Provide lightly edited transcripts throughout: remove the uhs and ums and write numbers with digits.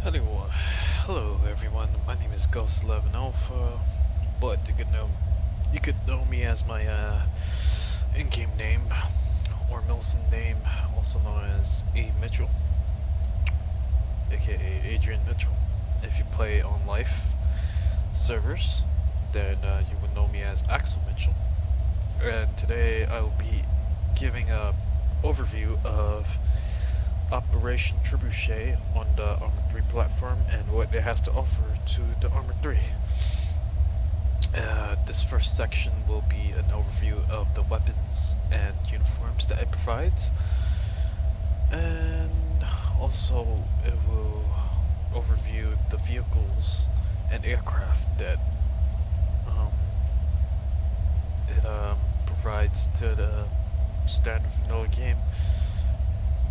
Hello everyone, my name is Ghost11 Alpha, but you could know me as my in-game name, or Milson name, also known as A. Mitchell, aka Adrian Mitchell. If you play on life servers, then you would know me as Axel Mitchell. And today I will be giving a overview of Operation Trebuchet on the Arma 3 platform and what it has to offer to the Arma 3. This first section will be an overview of the weapons and uniforms that it provides, and also it will overview the vehicles and aircraft that it provides to the standard vanilla game.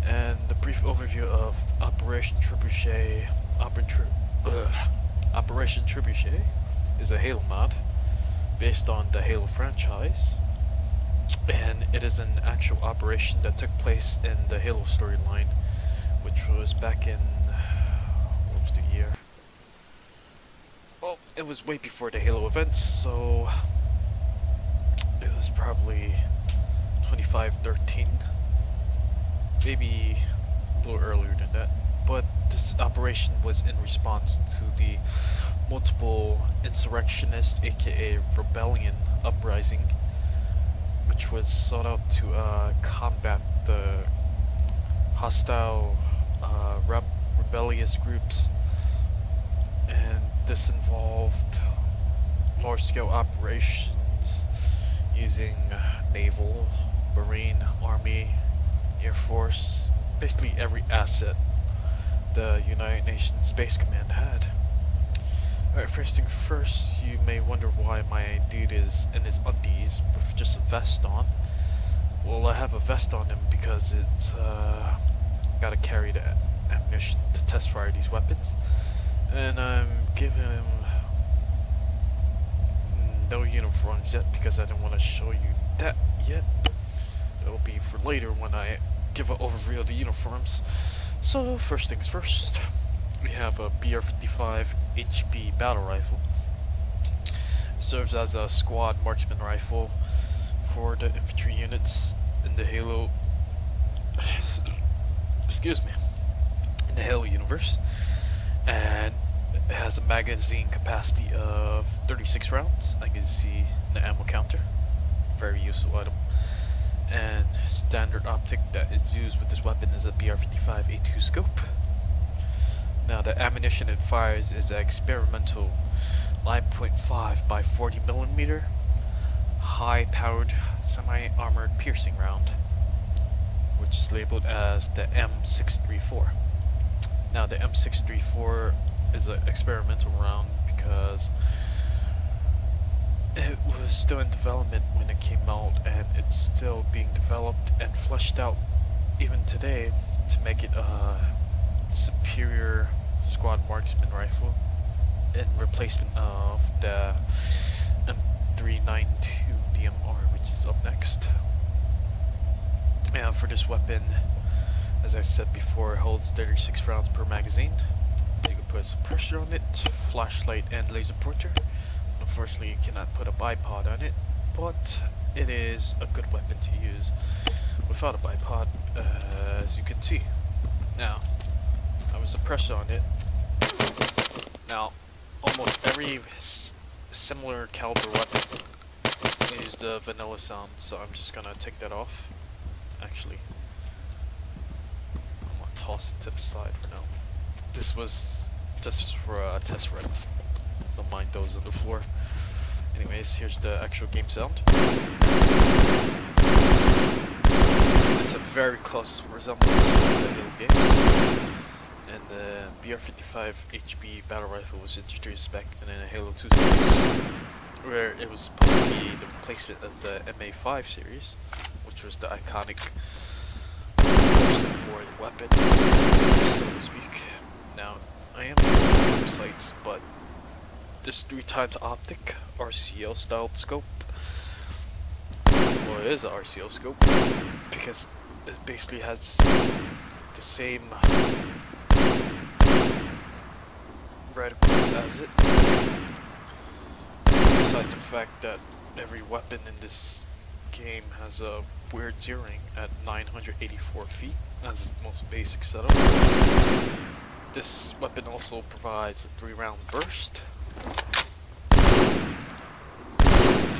And the brief overview of Operation Trebuchet. Operation Trebuchet is a Halo mod based on the Halo franchise, and it is an actual operation that took place in the Halo storyline, which was back in what was the year? Well, it was way before the Halo events, so it was probably 2513. Maybe a little earlier than that, but this operation was in response to the multiple insurrectionist, aka rebellion uprising, which was sought out to combat the hostile rebellious groups, and this involved large-scale operations using naval, marine, army, Air Force, basically every asset the United Nations Space Command had. Alright, first thing first, you may wonder why my dude is in his undies with just a vest on. Well, I have a vest on him because it's gotta carry the ammunition to test fire these weapons, and I'm giving him no uniforms yet because I don't want to show you that yet. That will be for later when I give an overview of the uniforms. So first things first, we have a BR-55 HB battle rifle. It serves as a squad marksman rifle for the infantry units in the Halo in the Halo universe, and it has a magazine capacity of 36 rounds. I can see the ammo counter, very useful item. And standard optic that is used with this weapon is a BR-55A2 scope. Now the ammunition it fires is an experimental 9.5 by 40mm high-powered semi-armored piercing round, which is labeled as the M634. Now the M634 is an experimental round because it was still in development when it came out, and it's still being developed and fleshed out even today to make it a superior squad marksman rifle in replacement of the M392 DMR, which is up next. And for this weapon, as I said before, it holds 36 rounds per magazine. You can put a suppressor on it, flashlight, and laser pointer. Unfortunately, you cannot put a bipod on it, but it is a good weapon to use without a bipod, as you can see. Now, I have a suppressor on it. Now, almost every similar caliber weapon uses the vanilla sound, so I'm just gonna take that off. Actually, I'm gonna toss it to the side for now. This was just for a test run. Don't mind those on the floor. Anyways, here's the actual game sound. It's a very close resemblance to the Halo games. And the BR-55 HB battle rifle was introduced back in the Halo 2 series, where it was supposed to be the replacement of the MA5 series, which was the iconic post-war weapon, so to speak. Now, I am using websites, but this 3x optic RCL styled scope, well, it is an RCL scope because it basically has the same reticles as it. Besides the fact that every weapon in this game has a weird zeroing at 984 feet as the most basic setup. This weapon also provides a 3-round burst. And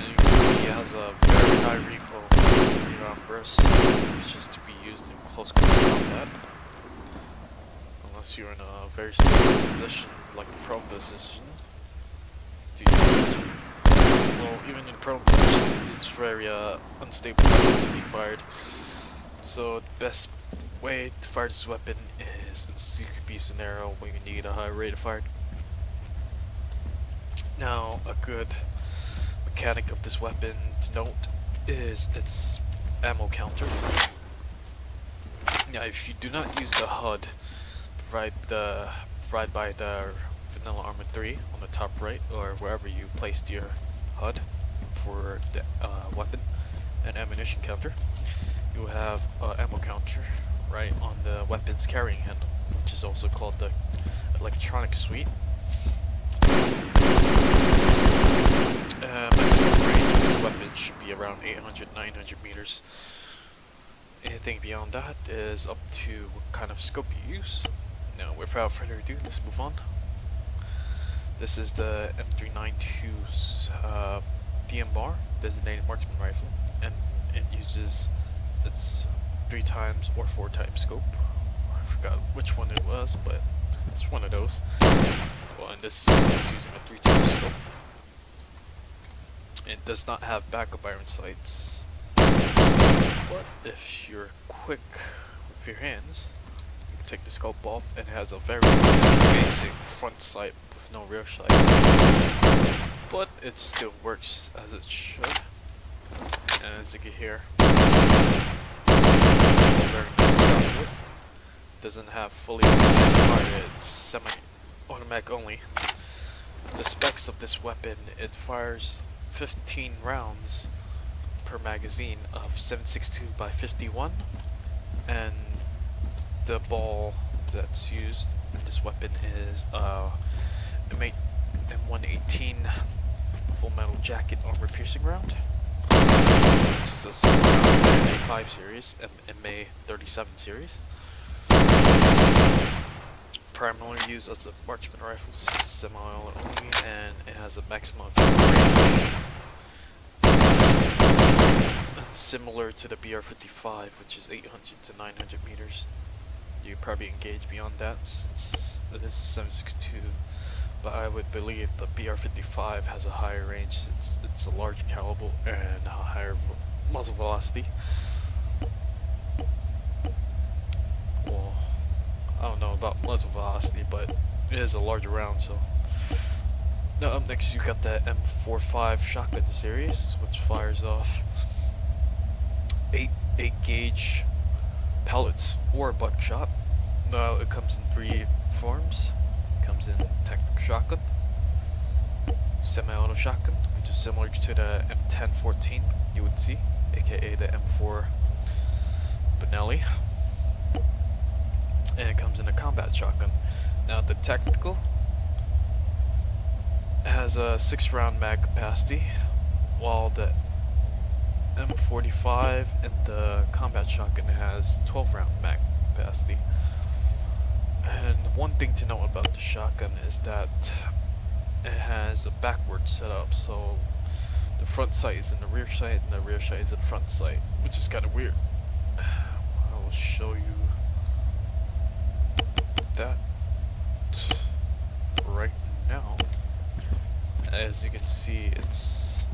you can see it has a very high recoil 3-round burst, which is to be used in close quarter combat. Unless you're in a very stable position, like the prone position, to use this. Well, even in prone position, it's very unstable weapon to be fired. So the best way to fire this weapon is in a CQB scenario where you need a high rate of fire. Now, a good mechanic of this weapon to note is its ammo counter. Now, if you do not use the HUD provided by the vanilla Arma 3 on the top right, or wherever you placed your HUD for the weapon and ammunition counter, you have ammo counter right on the weapon's carrying handle, which is also called the electronic suite. Maximum range of this weapon should be around 800-900 meters. Anything beyond that is up to what kind of scope you use. Now, without further ado, let's move on. This is the M392 DMR, designated marksman rifle, and it uses its 3x or 4x scope. I forgot which one it was, but it's one of those. Well, and this is using a 3x scope. It does not have backup iron sights, but if you're quick with your hands, you can take the scope off, and it has a very basic front sight with no rear sight. But it still works as it should. And as you can hear, it's a very nice sound to it. Doesn't have fully automatic fire, it's semi-automatic only. The specs of this weapon, it fires 15 rounds per magazine of 7.62 by 51, and the ball that's used in this weapon is M118 full metal jacket armor piercing round, which is a similar round to the MA5 series and MA37 series. Primarily used as a marksman rifle, semi-auto only, and it has a maximum range similar to the BR-55, which is 800 to 900 meters. You probably engage beyond that since it is 7.62, but I would believe the BR-55 has a higher range since it's a large caliber and a higher muzzle velocity. Well, I don't know about muzzle velocity, but it is a larger round, so. Now up next you got the M45 shotgun series, which fires off 8 gauge pellets or buckshot. Now it comes in 3 forms. It comes in tactical shotgun, semi-auto shotgun, which is similar to the M1014 you would see, aka the M4 Benelli, and it comes in a combat shotgun. Now the tactical has a 6-round mag capacity, while the M45 and the combat shotgun has 12-round mag capacity. And one thing to note about the shotgun is that it has a backward setup, so the front sight is in the rear sight and the rear sight is in the front sight, which is kind of weird. I will show you that right now. As you can see, its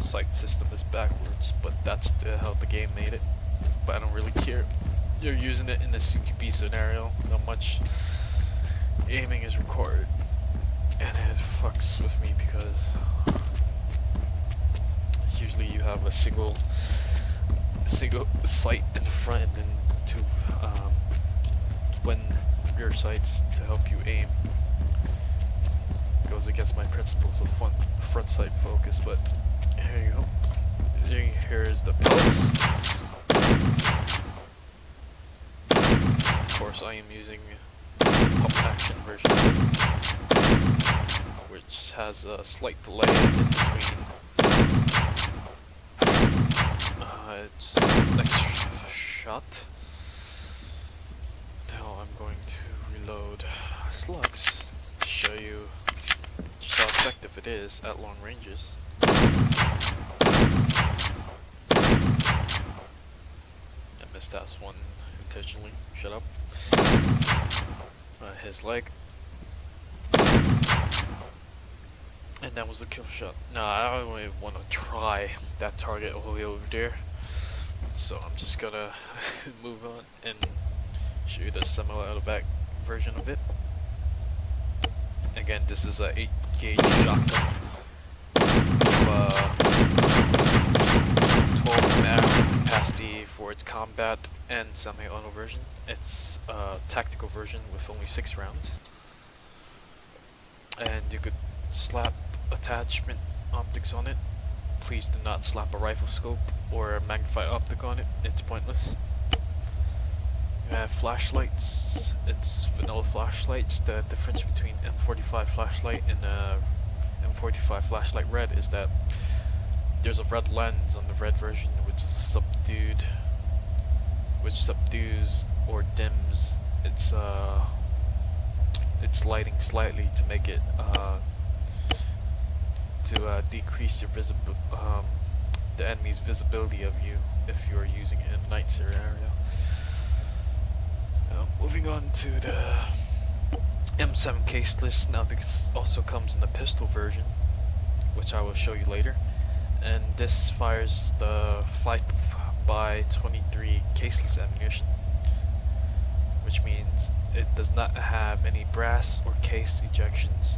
sight system is backwards, but that's how the game made it. But I don't really care. You're using it in a CQB scenario, not much aiming is required, and it fucks with me because usually you have a single sight in the front and then 2 twin rear sights to help you aim. Goes against my principles of front sight focus, but here you go. Here is the pellets. Of course, I am using pump action version, which has a slight delay in between its next shot. Now I'm going to reload slugs to show you just how effective it is at long ranges. I missed that one intentionally. Shut up. His leg. And that was a kill shot. Now I don't really want to try that target all the way over there, so I'm just gonna move on and show you the semi-automatic version of it. Again, this is a 8-gauge shotgun with 12 ammo capacity for its combat and semi-auto version. It's a tactical version with only 6 rounds, and you could slap attachment optics on it. Please do not slap a rifle scope or a magnified optic on it, it's pointless. You have flashlights, it's vanilla flashlights. The difference between M45 flashlight and M45 flashlight red is that there's a red lens on the red version which is subdues or dims its lighting slightly to make it decrease your the enemy's visibility of you if you are using it in a night scenario. Moving on to the M7 caseless. Now this also comes in the pistol version, which I will show you later, and this fires the 5x23 caseless ammunition, which means it does not have any brass or case ejections.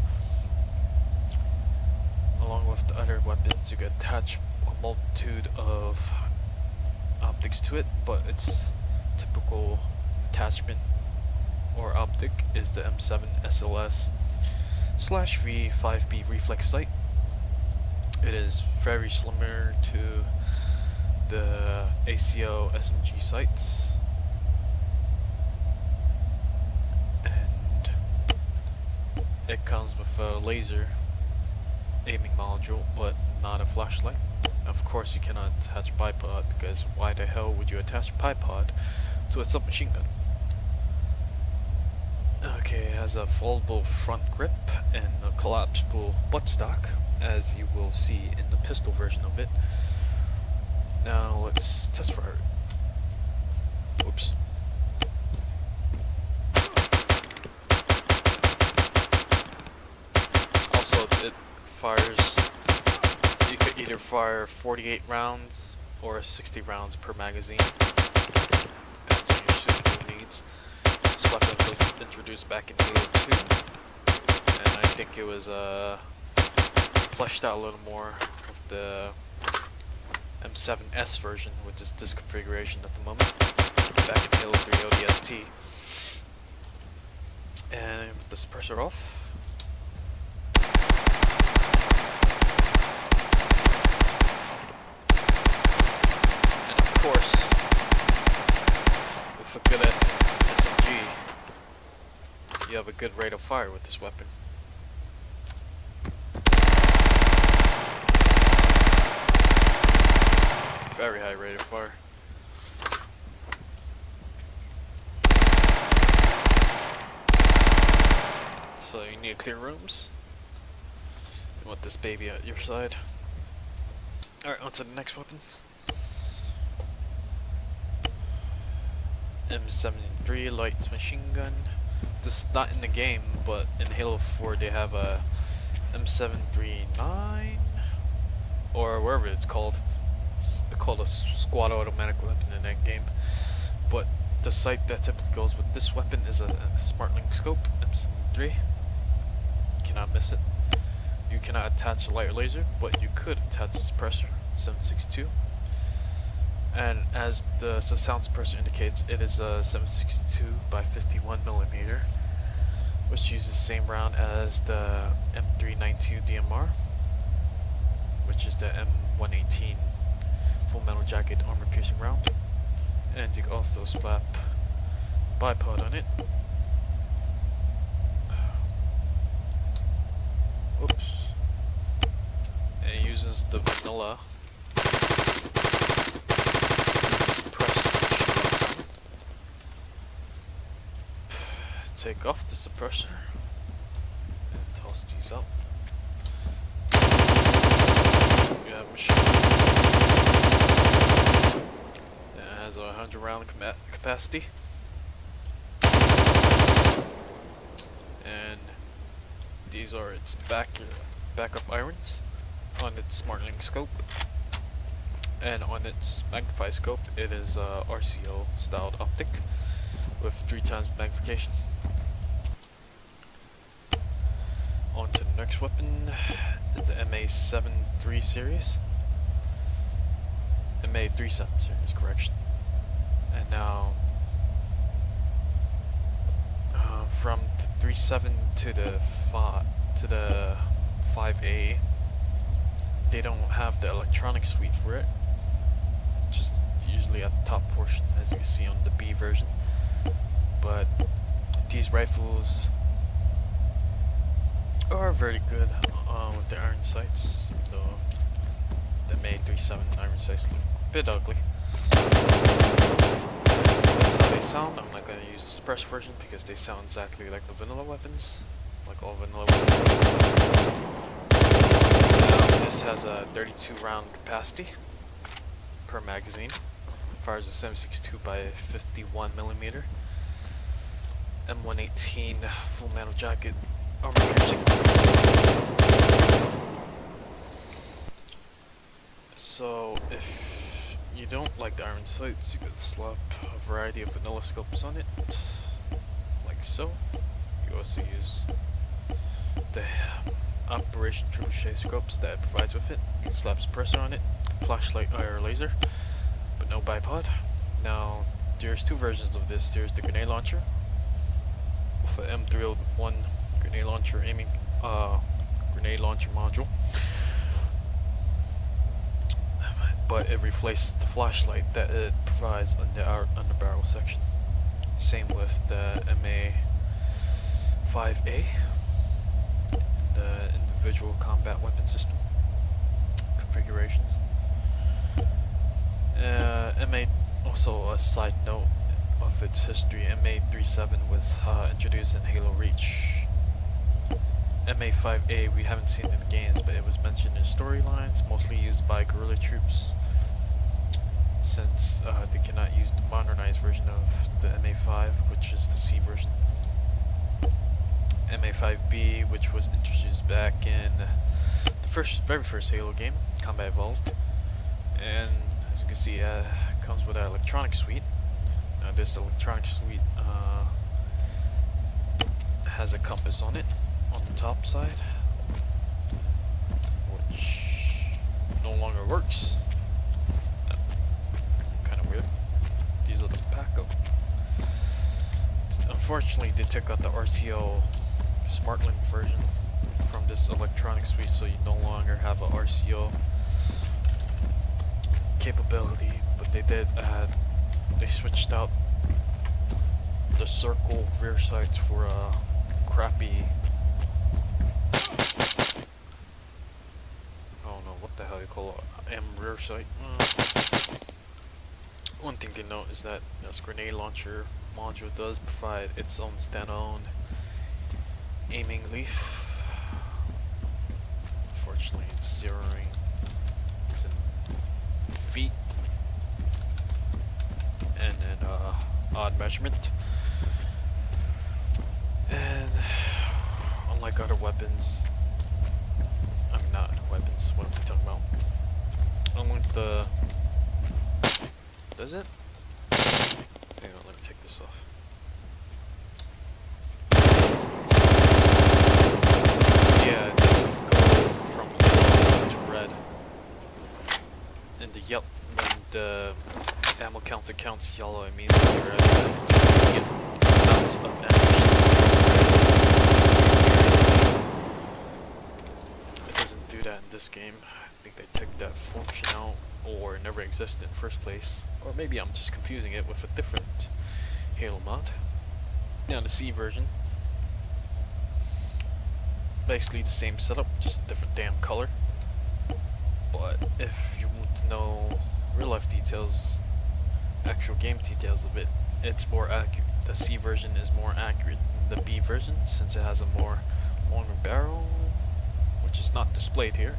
Along with the other weapons, you can attach a multitude of optics to it, but its typical attachment or optic is the M7 SLS/V 5B reflex sight. It is very similar to the ACO SMG sights, and it comes with a laser aiming module, but not a flashlight. Of course, you cannot attach bipod, because why the hell would you attach bipod to a submachine gun? Okay, it has a foldable front grip and a collapsible buttstock, as you will see in the pistol version of it. Now let's test fire it. Oops. Also, it fires, you could either fire 48 rounds or 60 rounds per magazine, depends on your suitable needs. This weapon was introduced back in Halo 2, and I think it was fleshed out a little more with the M7S version, which is this configuration at the moment, back in Halo 3 ODST. And with the suppressor off, of course, with a good SMG, you have a good rate of fire with this weapon. Very high rate of fire. So you need to clear rooms. You want this baby at your side. Alright, on to the next weapon. M73 light machine gun. This is not in the game, but in Halo 4 they have a M739 or wherever it's called. It's called a squad automatic weapon in that game. But the sight that typically goes with this weapon is a smartlink scope, M73. Cannot miss it. You cannot attach a light laser, but you could attach a suppressor, 762. And as the sound suppressor indicates, it is a 762 by 51mm, which uses the same round as the M392 DMR, which is the M118 full metal jacket armor piercing round. And you can also slap bipod on it, is the vanilla suppressed machine gun sound. Take off the suppressor and toss these out. We have machine that has a 100 round capacity. And these are its backup irons on its smartlink scope, and on its magnify scope it is a RCO styled optic with 3 times magnification. On to the next weapon is the MA73 series. MA37 series, correction. And now from the 3.7 to the 5A, they don't have the electronic suite for it. Just usually at the top portion, as you can see on the B version. But these rifles are very good with the iron sights, though the MA37 iron sights look a bit ugly. That's how they sound. I'm not going to use the suppressed version because they sound exactly like the vanilla weapons, like all vanilla weapons. This has a 32 round capacity per magazine. Fires a 7.62 by 51 millimeter. M118 full metal jacket, armor piercing. So if you don't like the iron sights, you could slap a variety of vanilla scopes on it, like so. You also use the Operation Trebuchet scopes that it provides with it. You can slap suppressor on it, flashlight IR laser, but no bipod. Now there's 2 versions of this. There's the grenade launcher with an M391 grenade launcher grenade launcher module, but it replaces the flashlight that it provides on the barrel section. Same with the MA5A, the individual combat weapon system configurations. MA, also a side note of its history, MA37 was introduced in Halo Reach. MA5A we haven't seen in the games, but it was mentioned in storylines, mostly used by guerrilla troops, since they cannot use the modernized version of the MA5, which is the C version. MA5B, which was introduced back in the very first Halo game, Combat Evolved, and as you can see, comes with an electronic suite. Now this electronic suite has a compass on it on the top side, which no longer works. Kind of weird. These are the backup. Unfortunately, they took out the RCO smartlink version from this electronic suite, so you no longer have a RCO capability. But they did add, they switched out the circle rear sights for a crappy, I don't know what the hell you call it, M rear sight. One thing to note is that this grenade launcher module does provide its own standalone aiming leaf. Unfortunately, it's zeroing. It's in feet and an odd measurement. And unlike other weapons, I mean not weapons, what am I talking about? Unlike the... Does it? Hang on, let me take this off. Yeah, it doesn't go from yellow to red. And the yellow, when the ammo counter counts yellow, it means you're at the amount of ammunition. It doesn't do that in this game. I think they took that function out, or it never existed in the first place. Or maybe I'm just confusing it with a different Halo mod. Now the C version, basically the same setup, just a different damn color. But if you want to know real life details, actual game details of it, it's more accurate. The C version is more accurate than the B version since it has a more longer barrel, which is not displayed here.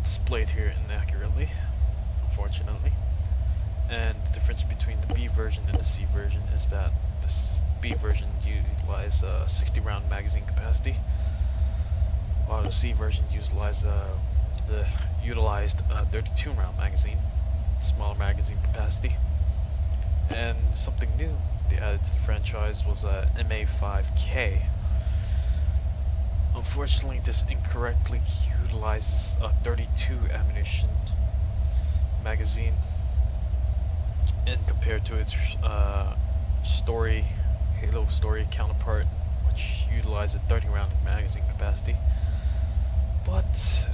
Displayed here inaccurately, unfortunately. And the difference between the B version and the C version is that the B version utilizes 60 round magazine capacity, while the C version utilized 32 round magazine, smaller magazine capacity. And something new they added to the franchise was a MA5K. Unfortunately, this incorrectly utilizes a 32 ammunition magazine, and compared to its Halo story counterpart, which utilizes a 30 round magazine capacity. But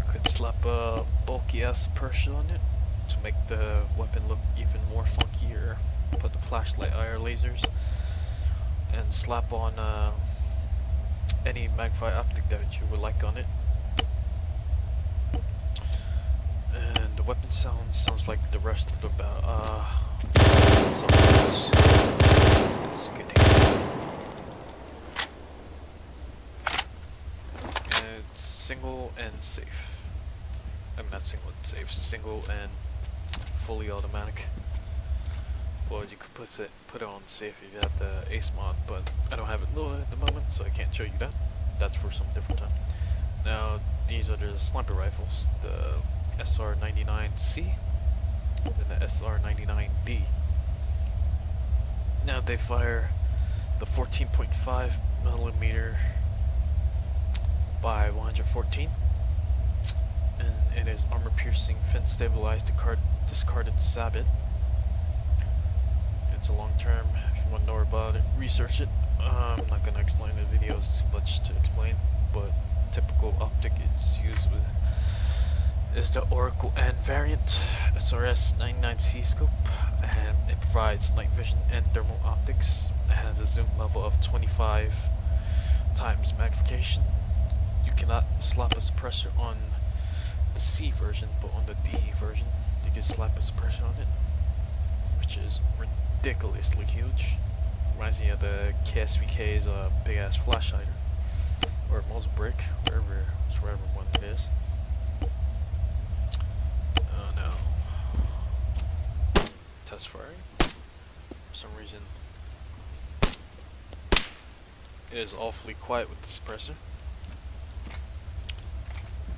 could slap a bulky ass suppressor on it to make the weapon look even more funkier. Put the flashlight IR lasers and slap on any magnified optic that you would like on it. And the weapon sounds like the rest of the it's single and safe. I'm not single and safe, single and fully automatic. Well, you could put it on safe if you have the Ace mod, but I don't have it loaded at the moment, so I can't show you that. That's for some different time. Now, these are the sniper rifles, the SR99C and the SR99D. Now they fire the 14.5mm by 114, and it is armor piercing, fin stabilized, discarded sabot. It's a long term. If you want to know about it, research it. I'm not going to explain the videos too much to explain, but typical optic it's used with is the Oracle N variant SRS 99C scope, and it provides night vision and thermal optics. It has a zoom level of 25 times magnification. You cannot slap a suppressor on the C version, but on the D version you can slap a suppressor on it, which is ridiculously huge. Reminds me of the KSVK's big ass flash hider or muzzle brake, whichever one it is. Oh no. Test firing. For some reason it is awfully quiet with the suppressor.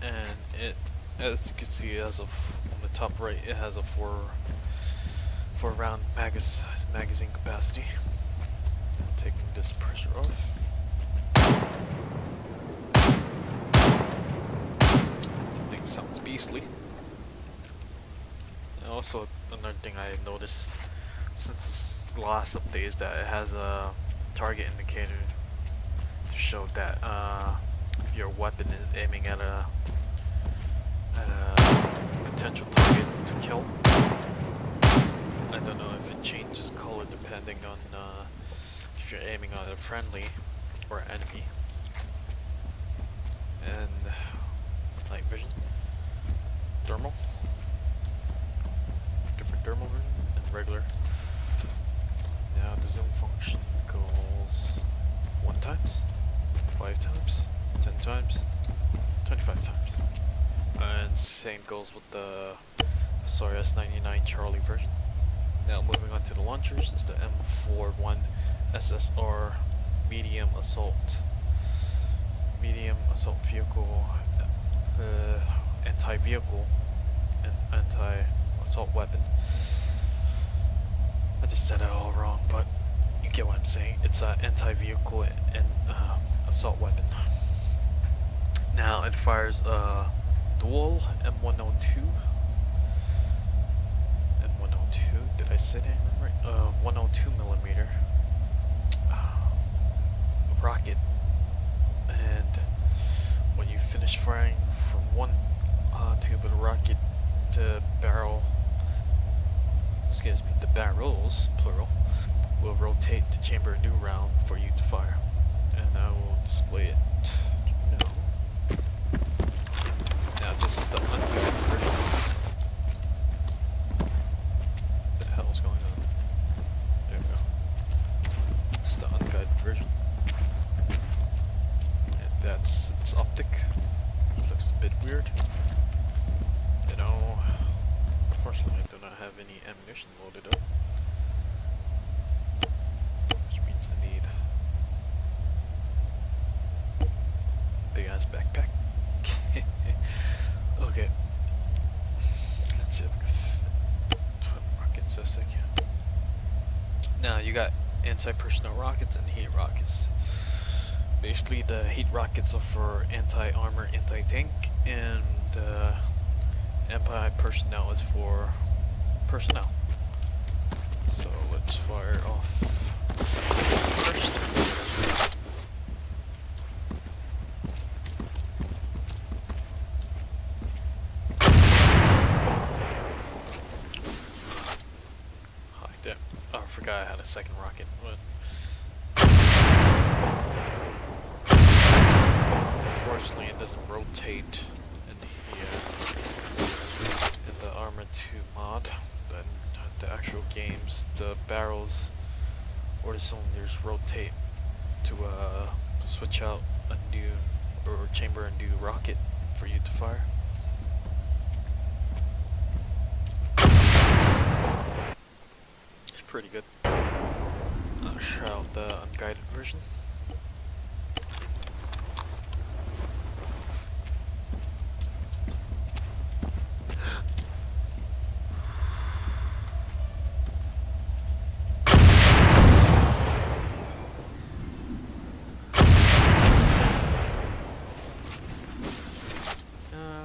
And it, as you can see, it has on the top right, it has a 4 round magazine capacity. I'm taking this pressure off. The thing sounds beastly. And also another thing I noticed since this last update is that it has a target indicator to show that your weapon is aiming at a potential target to kill. I don't know if it changes color depending on if you're aiming at a friendly or enemy. And night vision, thermal, different thermal version, and regular. Now the zoom function goes 1 times, 5 times, 10 times, 25 times. And same goes with the SRS 99 Charlie version. Now moving on to the launchers is the M41 SSR medium assault vehicle, anti-vehicle and anti-assault weapon. I just said it all wrong, but you get what I'm saying. It's an anti-vehicle and assault weapon. Now it fires a dual M102. Did I say that right? 102mm rocket, and when you finish firing from one tube of the rocket, the barrels, plural, will rotate to chamber a new round for you to fire, and I will display it now. This is the unguided version. What the hell is going on? There we go. It's the unguided version. And that's its optic. It looks a bit weird. You know, unfortunately I do not have any ammunition loaded up. Which means I need big ass backpack. Okay. Let's see if I can fit 12 rockets as I can. Now you got anti-personnel rockets and heat rockets. Basically the heat rockets are for anti-armor, anti-tank, and the anti-personnel is for personnel. So let's fire off first. Oh, I forgot I had a second rocket. But unfortunately, it doesn't rotate in the Arma 2 mod. But in the actual games, the barrels or the cylinders rotate to switch out a new or chamber a new rocket for you to fire. Pretty good. I'll try out the unguided version.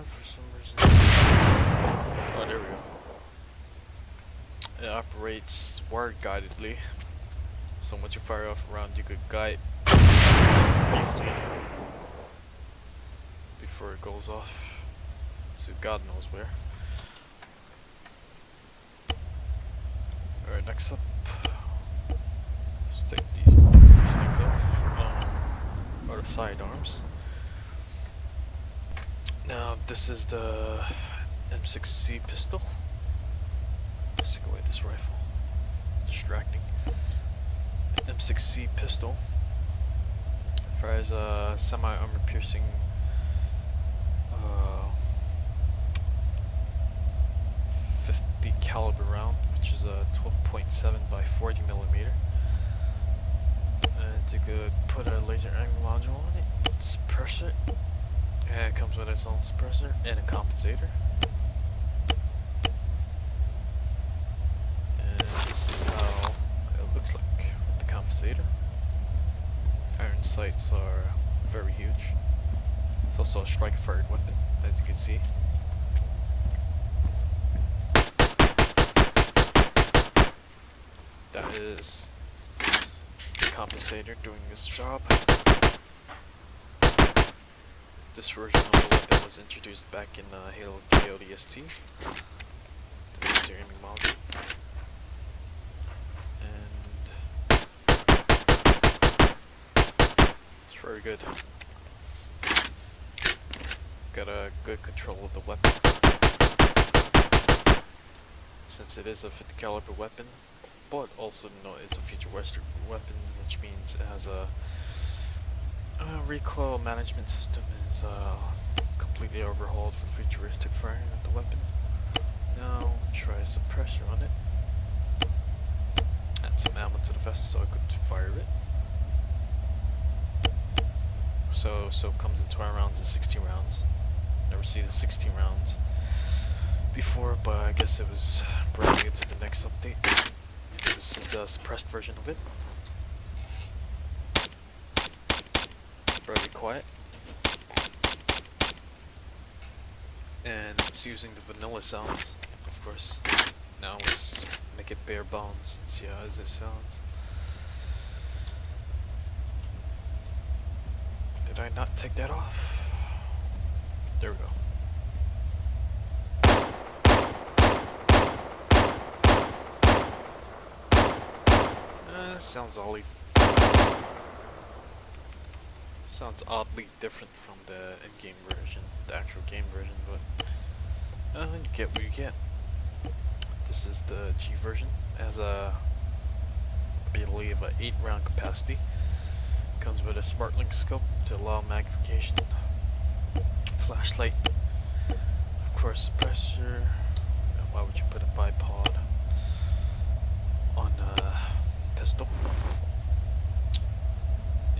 For some reason. Oh, there we go. It operates wire guidedly, so once you fire off a round, you could guide briefly before it goes off to God knows where. Alright, next up, let's take these things off. Are the sidearms. Now, this is the M6C pistol. Let's take away this rifle. Distracting. M6C pistol. Fires a semi-armor piercing 50 caliber round, which is a 12.7 by 40 millimeter. And you could put a laser angle module on it, suppress it, and it comes with its own suppressor and a compensator. Iron sights are very huge. It's also a strike-fired weapon, as you can see. That is the compensator doing its job. This version of the weapon was introduced back in Halo GODST, the laser aiming module. Very good. Got a good control of the weapon. Since it is a 50 caliber weapon, but also it's a futuristic weapon, which means it has a recoil management system is completely overhauled for futuristic firing of the weapon. Now try a suppressor on it. Add some ammo to the vest so I could fire it. So it comes in 12 rounds and 16 rounds. Never seen the 16 rounds before, but I guess it was brand new to the next update. This is the suppressed version of it. Very quiet. And it's using the vanilla sounds, of course. Now let's make it bare bones and see how it sounds. Did I not take that off? There we go. Sounds Sounds oddly different from the in-game version, the actual game version, but you get what you get. This is the G version. It has a, I believe, a 8-round capacity. Comes with a smartlink scope to allow magnification. Flashlight, of course, suppressor. Why would you put a bipod on a pistol?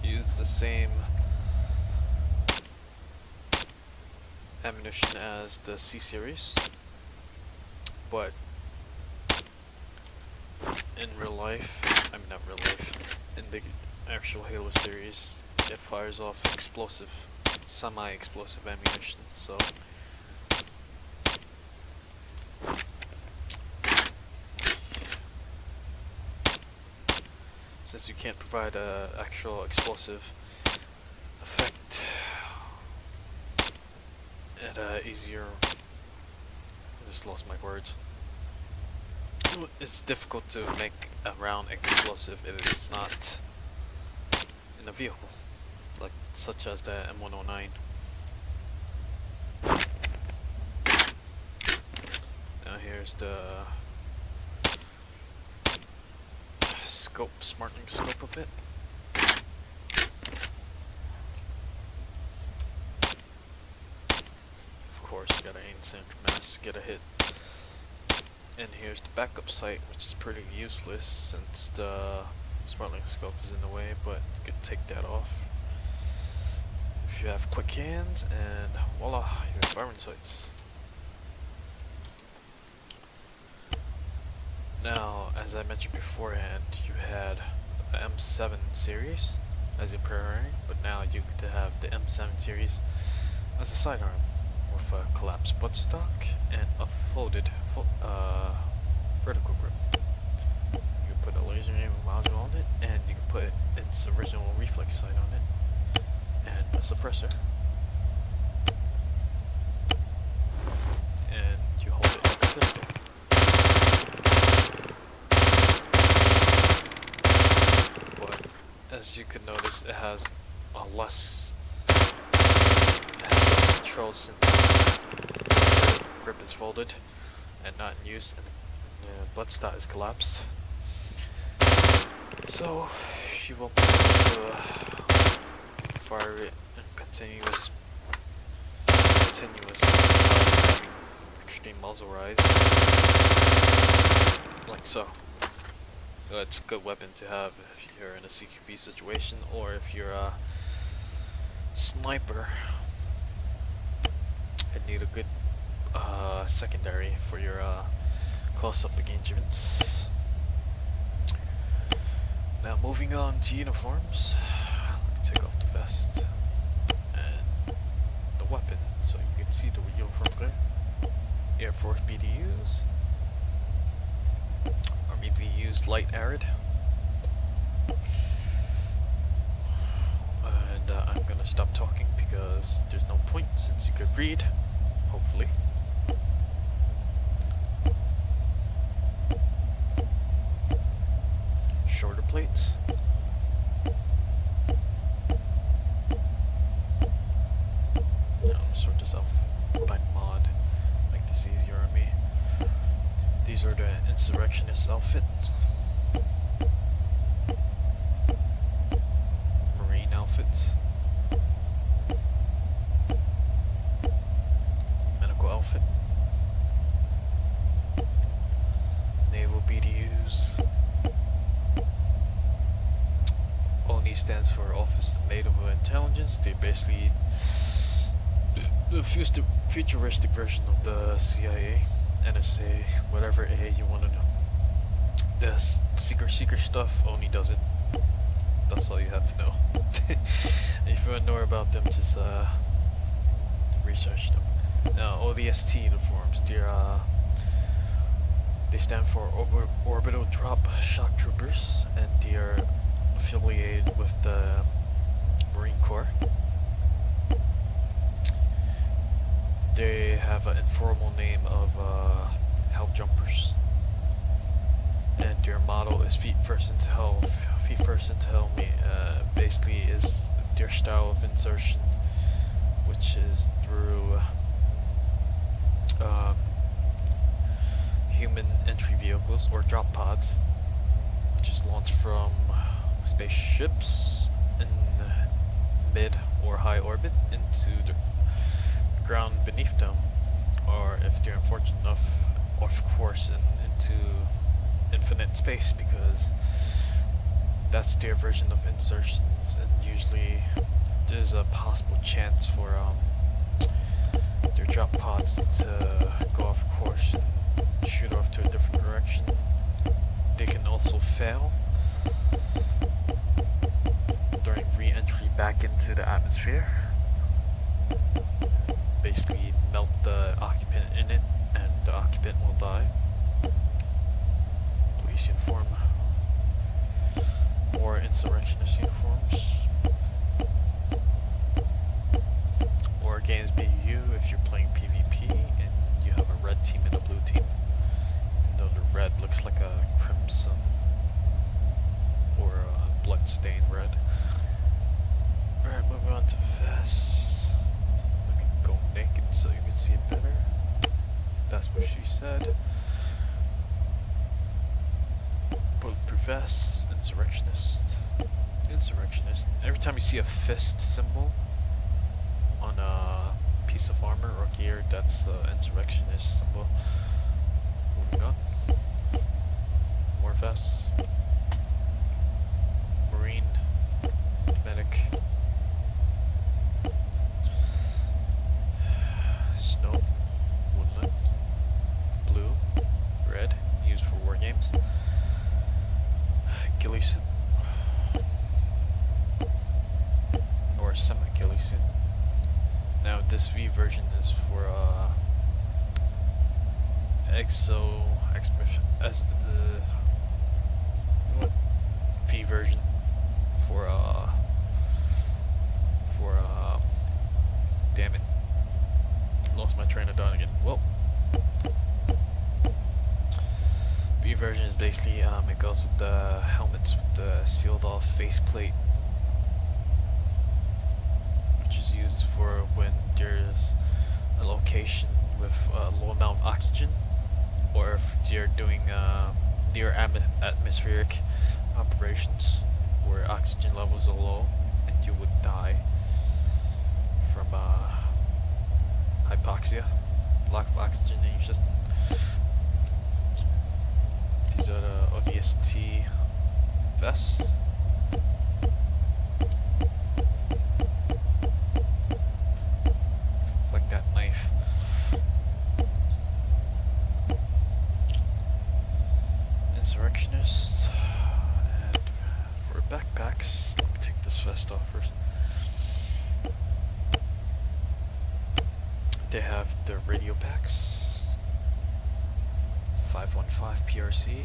Use the same ammunition as the C series, but in real life, I mean not real life, in the actual Halo series, it fires off explosive, semi-explosive ammunition, so since you can't provide a actual explosive effect at a easier, I just lost my words. It's difficult to make a round explosive if it's not in a vehicle, like such as the M109. Now here's the scope, smartlink scope of it. Of course, you gotta aim center mass to get a hit. And here's the backup sight, which is pretty useless since the smartlink scope is in the way, but you could take that off if you have quick hands, and voila, you have firing sights. Now, as I mentioned beforehand, you had the M7 series as your primary, but now you get to have the M7 series as a sidearm with a collapsed buttstock and a folded vertical grip. You can put a laser aim module on it, and you can put its original reflex sight on it, and a suppressor. And you hold it like a pistol. But as you can notice, it has less control since the grip is folded and not in use, and the buttstock is collapsed. So you won't be able to fire it in continuous extreme muzzle rise, like so. So it's a good weapon to have if you're in a CQB situation, or if you're a sniper and need a good secondary for your close-up engagements. Now moving on to uniforms, let me take off the vest and the weapon so you can see the uniform there. Air Force BDUs, Army DUs light arid, and I'm gonna stop talking because there's no point since you could read, hopefully. Shorter plates. I'm gonna sort this out by mod, make this easier on me. These are the insurrectionist outfit. Marine outfits. Medical outfit. Naval BDUs. ONI stands for Office of Naval Intelligence. They basically the futuristic version of the CIA, NSA, whatever A you want to know. The secret stuff only does it. That's all you have to know. If you want to know about them, just research them. Now, ODST uniforms, they stand for Orbital Drop Shock Troopers, and they are affiliated with the Marine Corps. They have an informal name of Hell Jumpers, and their motto is feet first into hell. Feet first into hell basically is their style of insertion, which is through human entry vehicles or drop pods, which is launched from spaceships in mid or high orbit into the ground beneath them, or if they're unfortunate enough, of course, into infinite space, because that's their version of insertions, and usually there's a possible chance for their drop pods to go off course and shoot off to a different direction. They can also fail during re-entry back into the atmosphere. Basically melt the occupant in it, and the occupant will die. Police uniform. More insurrectionist uniforms. Or games BU if you're playing PvP and you have a red team and a blue team. Even though the red looks like a crimson or a blood-stained red. Alright, moving on to vests. Let me go naked so you can see it better. That's what she said. Bulletproof vests, insurrectionist. Insurrectionist. Every time you see a fist symbol on a piece of armor or gear, that's insurrectionist symbol. Moving on. More vests. Marine. Medic. Snow. Woodland. Blue. Red. Used for war games. Ghillie suit. Or semi-ghillie suit. Now this V version is for as the V version for damn it, lost my train of thought again. Well, V version is basically it goes with the helmets with the sealed off faceplate, which is used for when there's a location with low amount of oxygen, or if you're doing near atmospheric operations where oxygen levels are low and you would die from hypoxia, lack of oxygen in your system. These are the ODST vests. Like that knife. Insurrectionists. And for backpacks, let me take this vest off first. They have the radio packs. 515 PRC,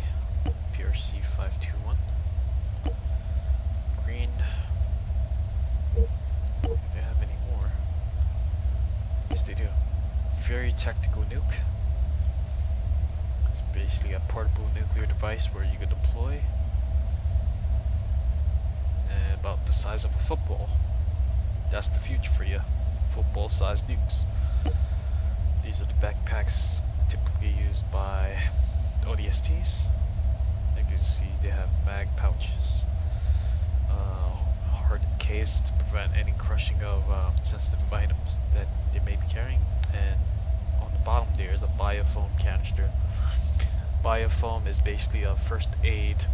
PRC 521, green. Do they have any more? Yes, they do. Very tactical nuke. It's basically a portable nuclear device where you can deploy. And about the size of a football. That's the future for you. Football-sized nukes. These are the backpacks typically used by ODSTs. You can see they have mag pouches, hardened case to prevent any crushing of sensitive items that they may be carrying, and on the bottom there is a biofoam canister. Biofoam is basically a first aid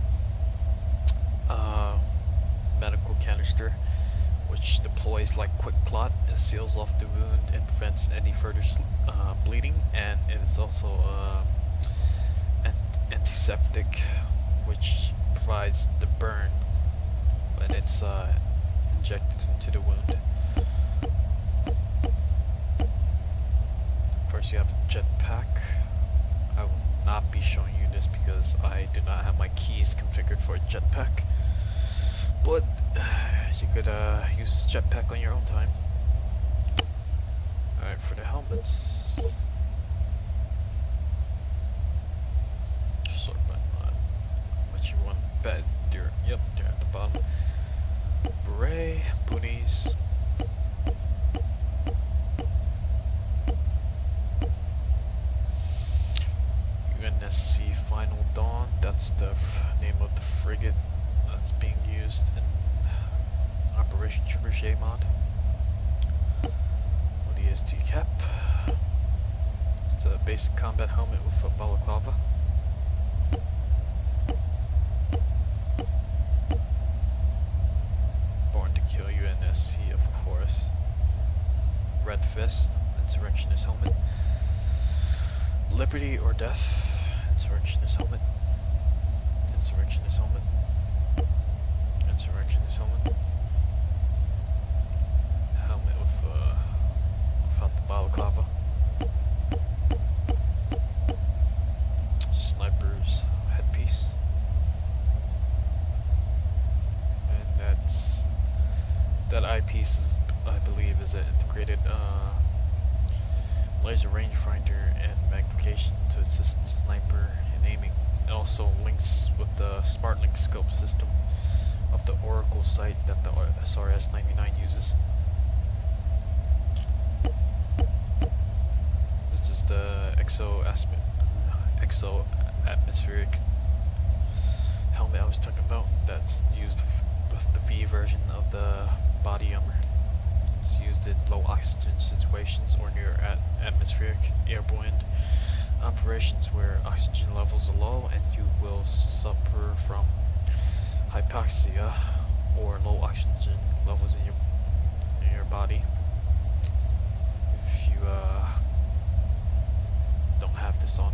medical canister, which deploys like quick clot and seals off the wound and prevents any further bleeding, and it is also antiseptic, which provides the burn when it's injected into the wound. First you have a jetpack. I will not be showing you this because I do not have my keys configured for a jetpack, but you could use jetpack on your own time. Alright, for the helmets, sort by what you want. Yep, they're at the bottom. Beret, booties, basic combat helmet with a balaclava. Born to Kill UNSC, of course. Red Fist, Insurrectionist helmet. Liberty or Death, Insurrectionist helmet. Insurrectionist helmet. Insurrectionist helmet. Helmet with without the balaclava. Sniper's headpiece. And that eyepiece is, I believe, is an integrated laser rangefinder and magnification to assist sniper in aiming. It also links with the smartlink scope system of the Oracle site that the SRS-99 uses. This is the exo atmospheric helmet I was talking about. That's used with the V version of the body armor. It's used in low oxygen situations or near atmospheric airborne operations where oxygen levels are low and you will suffer from hypoxia or low oxygen levels in your body if you don't have this on.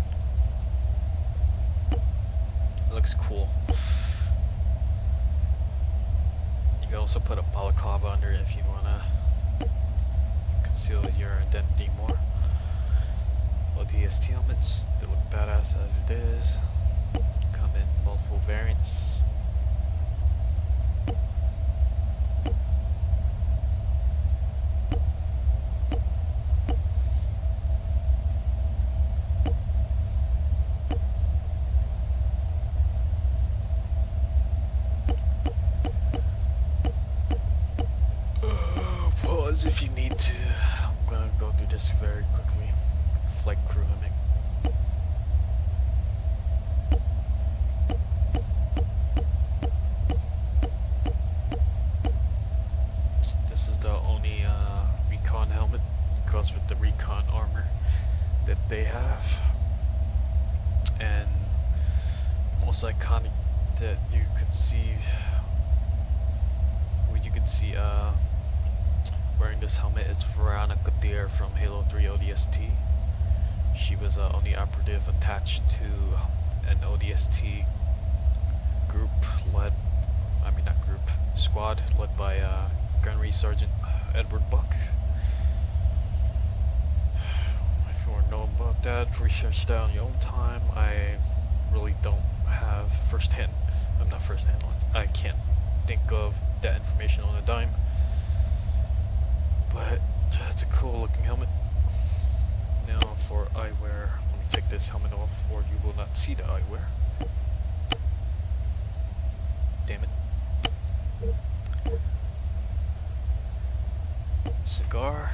It looks cool. You can also put a balaclava under it if you wanna conceal your identity more. ODST helmets, they look badass as it is. Come in multiple variants. Pause if you need to. I'm gonna go through this very quickly. Flight crew helmet. This is the only recon helmet. It goes with the recon armor that they have, and most iconic that you could see. Where you could see wearing this helmet is Veronica Deer from Halo 3 ODST. She was only operative attached to an ODST group squad led by Gunnery Sergeant Edward Buck. If you want to know about that, research that on your own time. I really don't have I can't think of that information on a dime. But just a cool looking helmet. Now for eyewear, let me take this helmet off or you will not see the eyewear. Damn it. Cigar.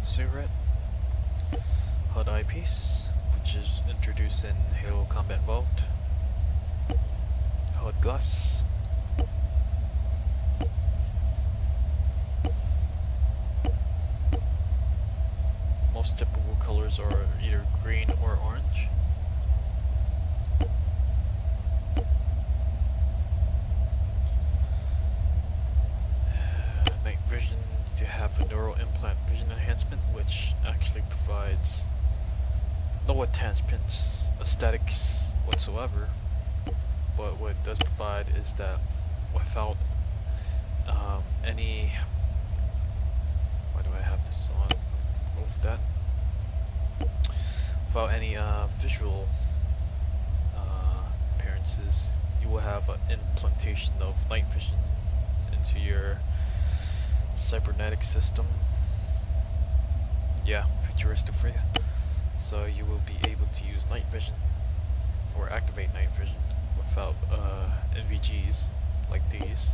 Cigarette. HUD eyepiece, which is introduced in Halo Combat Evolved. HUD glasses. Most typical colors are either green or orange. Night vision, to have a neural implant vision enhancement, which actually provides no attachments, aesthetics whatsoever. But what it does provide is that without any, why do I have this on? Move that. Without any visual appearances, you will have an implantation of night vision into your cybernetic system. Yeah, futuristic for you. So you will be able to use night vision or activate night vision without NVGs like these.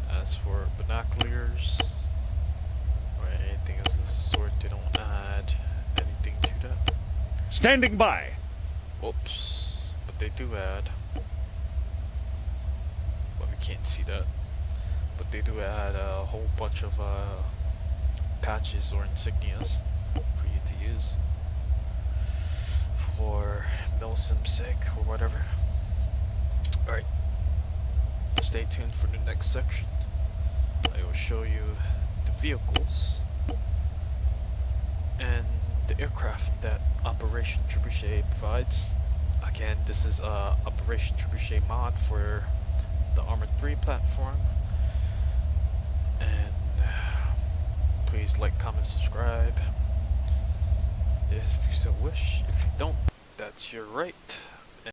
As for binoculars or anything of this sort, they don't add anything to that. Standing by. Oops, but they do add. But we can't see that. but they do add a whole bunch of patches or insignias for you to use for milsim sake or whatever. Alright, stay tuned for the next section. I will show you the vehicles and the aircraft that Operation Trebuchet provides. Again, this is a Operation Trebuchet mod for the Arma 3 platform. And please like, comment, subscribe if you so wish. If you don't, that's your right.